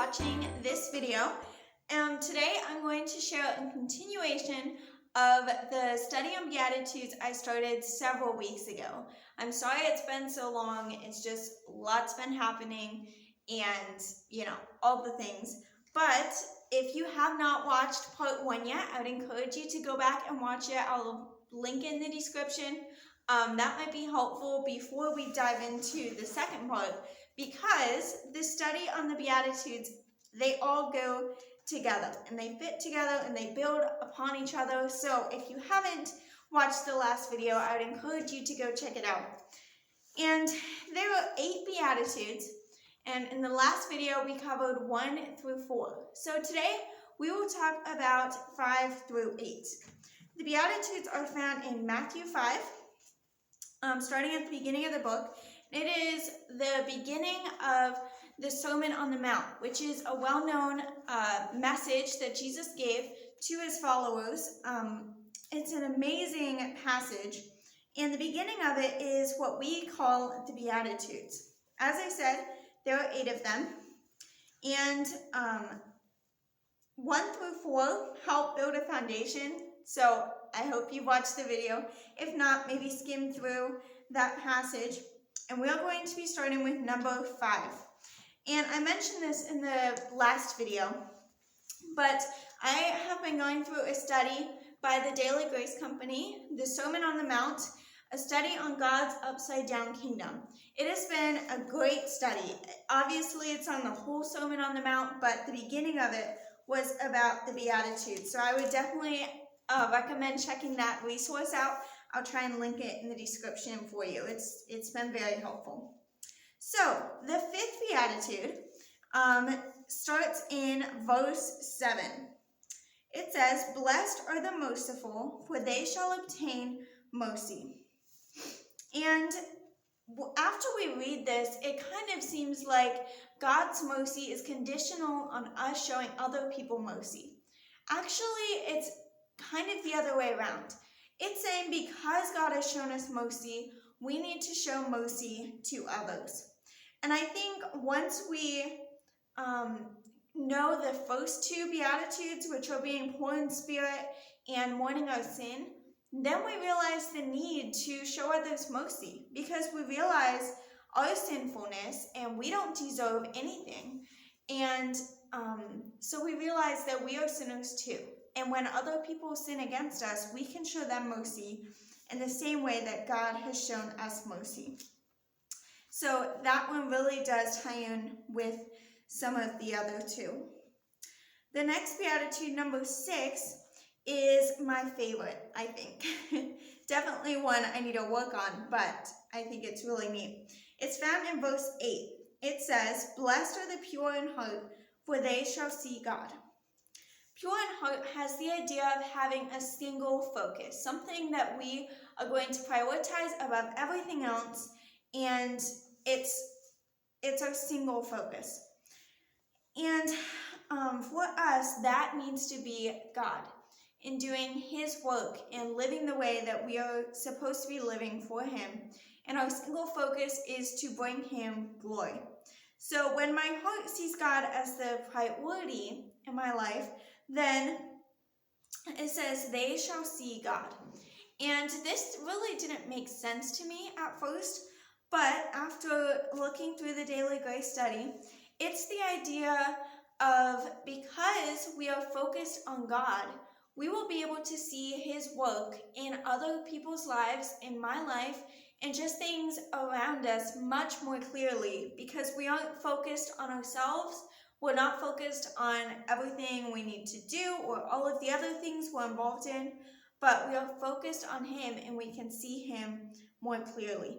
watching this video. Today I'm going to share a continuation of the study on Beatitudes I started several weeks ago. I'm sorry it's been so long. It's just lots been happening and, all the things. But if you have not watched part 1 yet, I would encourage you to go back and watch it. I'll link in the description. That might be helpful before we dive into the second part, because the study on the Beatitudes, they all go together and they fit together and they build upon each other. So if you haven't watched the last video, I would encourage you to go check it out. And there are 8 Beatitudes, and in the last video we covered 1 through 4. So today we will talk about 5 through 8. The Beatitudes are found in Matthew 5, starting at the beginning of the book. It is the beginning of the Sermon on the Mount, which is a well-known message that Jesus gave to his followers. It's an amazing passage, and the beginning of it is what we call the Beatitudes. As I said, there are 8 of them, and 1 through 4 help build a foundation. So I hope you watched the video. If not, maybe skim through that passage. And we are going to be starting with number 5. And I mentioned this in the last video, but I have been going through a study by the Daily Grace Company, the Sermon on the Mount, a study on God's upside-down kingdom. It has been a great study. Obviously, it's on the whole Sermon on the Mount, but the beginning of it was about the Beatitudes. So I would definitely recommend checking that resource out. I'll try and link it in the description for you. It's been very helpful. So the 5th Beatitude starts in verse 7. It says, "Blessed are the merciful, for they shall obtain mercy." And after we read this, it kind of seems like God's mercy is conditional on us showing other people mercy. Actually, it's kind of the other way around. It's saying because God has shown us mercy, we need to show mercy to others. And I think once we know the first 2 Beatitudes, which are being poor in spirit and mourning our sin, then we realize the need to show others mercy, because we realize our sinfulness and we don't deserve anything. And so we realize that we are sinners too. And when other people sin against us, we can show them mercy in the same way that God has shown us mercy. So that one really does tie in with some of the other 2. The next Beatitude, number 6, is my favorite, I think. Definitely one I need to work on, but I think it's really neat. It's found in verse 8. It says, "Blessed are the pure in heart, for they shall see God." Pure in heart has the idea of having a single focus, something that we are going to prioritize above everything else, and it's our single focus. And for us, that needs to be God, in doing his work and living the way that we are supposed to be living for him. And our single focus is to bring him glory. So when my heart sees God as the priority in my life, then it says, "They shall see God." And this really didn't make sense to me at first, but after looking through the Daily Grace study, it's the idea of, because we are focused on God, we will be able to see his work in other people's lives, in my life, and just things around us much more clearly, because we aren't focused on ourselves. We're not focused on everything we need to do or all of the other things we're involved in, but we are focused on him and we can see him more clearly.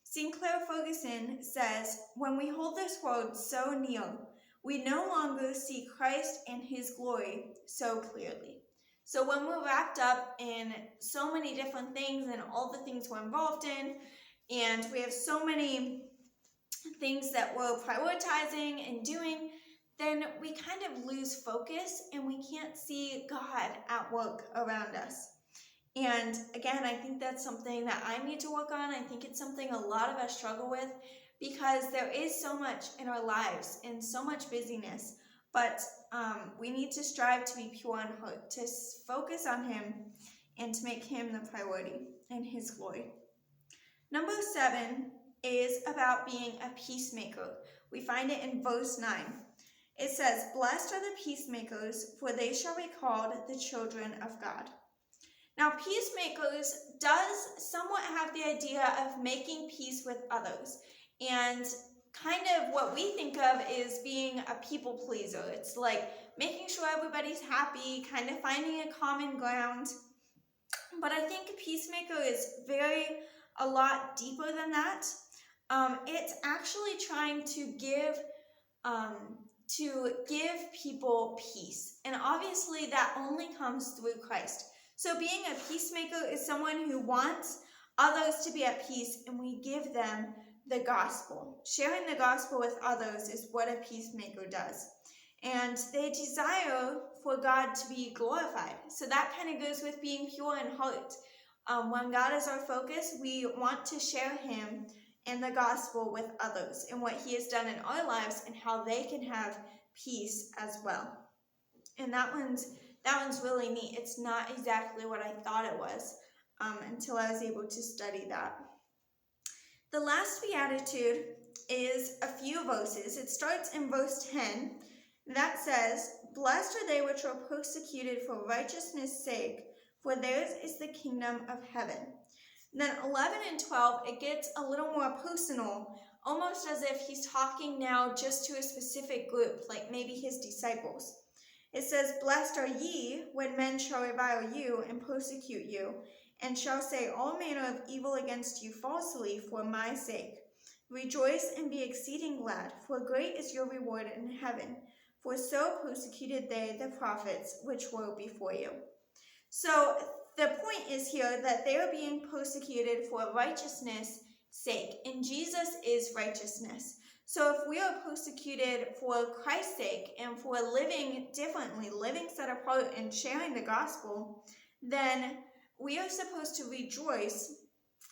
Sinclair Ferguson says, "When we hold this world so near, we no longer see Christ and his glory so clearly." So when we're wrapped up in so many different things and all the things we're involved in, and we have so many things that we're prioritizing and doing, then we kind of lose focus and we can't see God at work around us. And again, I think that's something that I need to work on. I think it's something a lot of us struggle with, because there is so much in our lives and so much busyness but we need to strive to be pure in heart, to focus on him and to make him the priority in his glory. Number 7 is about being a peacemaker. We find it in verse 9. It says, "Blessed are the peacemakers, for they shall be called the children of God." Now, peacemakers does somewhat have the idea of making peace with others. And kind of what we think of is being a people pleaser. It's like making sure everybody's happy, kind of finding a common ground. But I think peacemaker is a lot deeper than that. It's actually trying to give people peace. And obviously that only comes through Christ. So being a peacemaker is someone who wants others to be at peace, and we give them the gospel. Sharing the gospel with others is what a peacemaker does. And they desire for God to be glorified. So that kind of goes with being pure in heart. When God is our focus, we want to share him and the gospel with others and what he has done in our lives and how they can have peace as well. And that one's really neat. It's not exactly what I thought it was until I was able to study that. The last beatitude is a few verses. It starts in verse 10. That says, "Blessed are they which are persecuted for righteousness' sake, for theirs is the kingdom of heaven." Then 11 and 12, it gets a little more personal, almost as if he's talking now just to a specific group, like maybe his disciples. It says, "Blessed are ye when men shall revile you and persecute you, and shall say all manner of evil against you falsely for my sake. Rejoice and be exceeding glad, for great is your reward in heaven. For so persecuted they the prophets which were before you." So the point is here that they are being persecuted for righteousness' sake, and Jesus is righteousness. So if we are persecuted for Christ's sake and for living differently, living set apart and sharing the gospel, then we are supposed to rejoice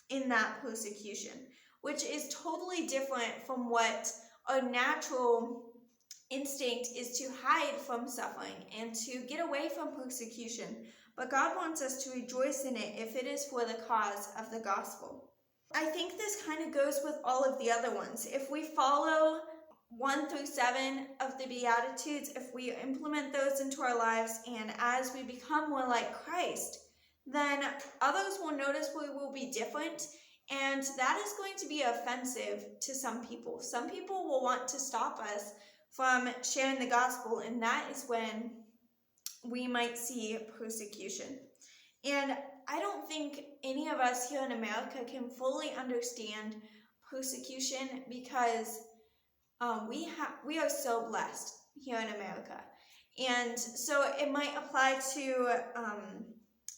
in that persecution, which is totally different from what our natural instinct is, to hide from suffering and to get away from persecution. But God wants us to rejoice in it if it is for the cause of the gospel. I think this kind of goes with all of the other ones. If we follow 1 through 7 of the Beatitudes, if we implement those into our lives, and as we become more like Christ, then others will notice we will be different, and that is going to be offensive to some people. Some people will want to stop us from sharing the gospel, and that is when we might see persecution. And I don't think any of us here in America can fully understand persecution, because we are so blessed here in America. And so it might apply to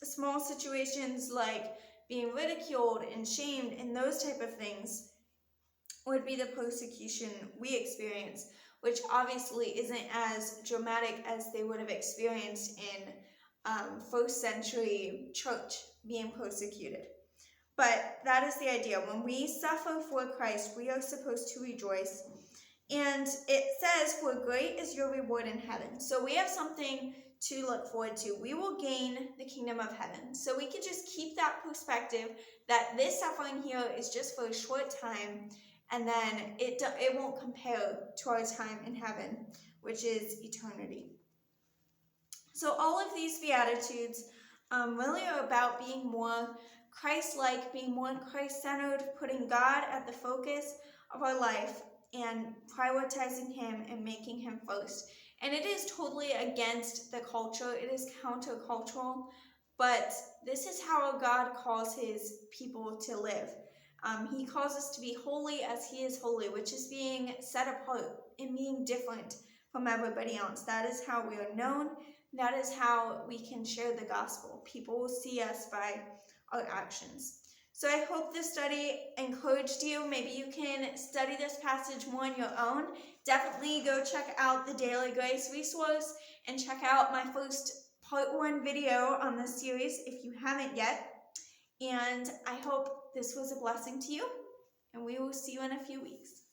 small situations like being ridiculed and shamed, and those type of things would be the persecution we experience, which obviously isn't as dramatic as they would have experienced in first century church being persecuted. But that is the idea. When we suffer for Christ, we are supposed to rejoice. And it says, "For great is your reward in heaven." So we have something to look forward to. We will gain the kingdom of heaven. So we can just keep that perspective that this suffering here is just for a short time, and then it won't compare to our time in heaven, which is eternity. So all of these Beatitudes really are about being more Christ-like, being more Christ-centered, putting God at the focus of our life and prioritizing him and making him first. And it is totally against the culture. It is countercultural, but this is how God calls his people to live. He calls us to be holy as he is holy, which is being set apart and being different from everybody else. That is how we are known. That is how we can share the gospel. People will see us by our actions. So I hope this study encouraged you. Maybe you can study this passage more on your own. Definitely go check out the Daily Grace resource and check out my first part 1 video on this series if you haven't yet. And I hope this was a blessing to you, and we will see you in a few weeks.